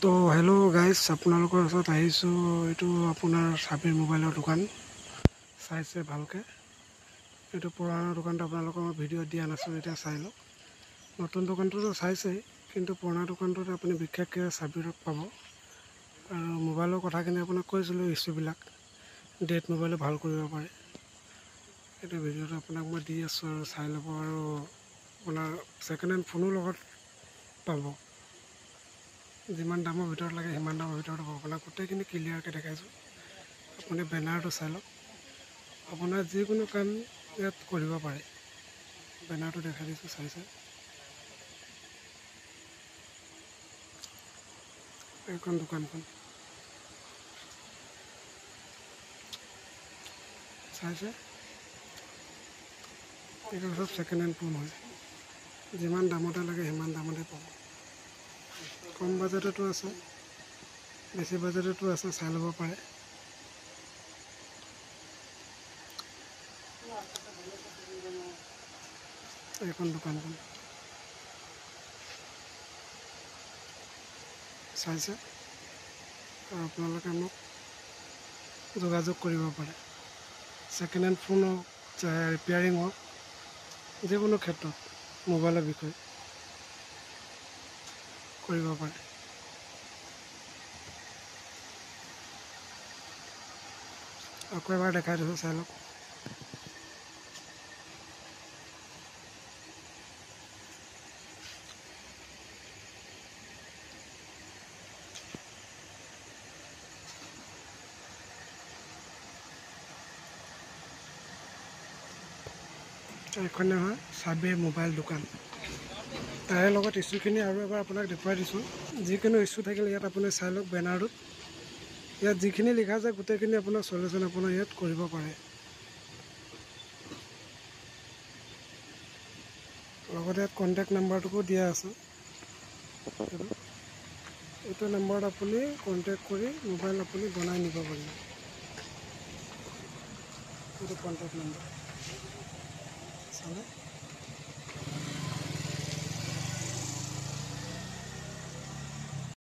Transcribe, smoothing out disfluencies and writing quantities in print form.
তো hello' guys, আপোনালোকৰ ওচৰত আহিছোঁ। এইটো আপোনাৰ চাবিৰ মোবাইলৰ দোকান চাইছে ভালকৈ। এইটো পুৰণা দোকানটো আপোনালোকৰ মই ভিডিঅ'ত দিয়া নাছিলোঁ, এতিয়া চাই লওক। নতুন দোকানটোতো চাইছেই, কিন্তু পুৰণা দোকানটোত আপুনি বিশেষকৈ চাবিৰ পাব। আৰু মোবাইলৰ কথাখিনি আপোনাক কৈছিলোঁ, ইছ্যুবিলাক ডেট মোবাইলো ভাল কৰিব পাৰে। এইটো ভিডিঅ'টো আপোনাক মই দি আছোঁ আৰু চাই ল'ব। আৰু আপোনাৰ ছেকেণ্ড হেণ্ড ফোনো লগত পাব। যিমান দামৰ ভিতৰত লাগে সিমান দামৰ ভিতৰত হ'ব। আপোনাক গোটেইখিনি ক্লিয়াৰকৈ দেখাইছোঁ। আপুনি বেনাৰটো চাই লওক। আপোনাৰ যিকোনো কাম ইয়াত কৰিব পাৰে। বেনাৰটো দেখাই দিছোঁ, চাইছে। এইখন দোকানখন চাইছে। এইটো চব ছেকেণ্ড হেণ্ড ফোন হয়। যিমান দামতে লাগে সিমান দামতে পাব। কম বাজেটতো আছে, বেছি বাজেটতো আছে, চাই ল'ব পাৰে। এইখন দোকানখন চাইছে। আৰু আপোনালোকে মোক যোগাযোগ কৰিব পাৰে। ছেকেণ্ড হেণ্ড ফোন হওক, চাহে ৰিপেয়াৰিং হওক, যিকোনো ক্ষেত্ৰত মোবাইলৰ বিষয়ে কৰিব পাৰে। আকৌ এবাৰ দেখাই দিছোঁ, চাই লওক। এইখনে হয় চাবিৰ মোবাইল দোকান। তাৰে লগত ইছ্যুখিনি আৰু এবাৰ আপোনাক দেখুৱাই দিছোঁ। যিকোনো ইছ্যু থাকিলে ইয়াত আপুনি চাই লওক বেনাৰটোত। ইয়াত যিখিনি লিখা আছে গোটেইখিনি আপোনাৰ চলিউশ্যন আপোনাৰ ইয়াত কৰিব পাৰে। লগতে ইয়াত কণ্টেক্ট নাম্বাৰটোকো দিয়া আছে। এইটো নম্বৰত আপুনি কণ্টেক্ট কৰি মোবাইল আপুনি বনাই নিব পাৰিব। এইটো কণ্টেক্ট নম্বৰ চালে।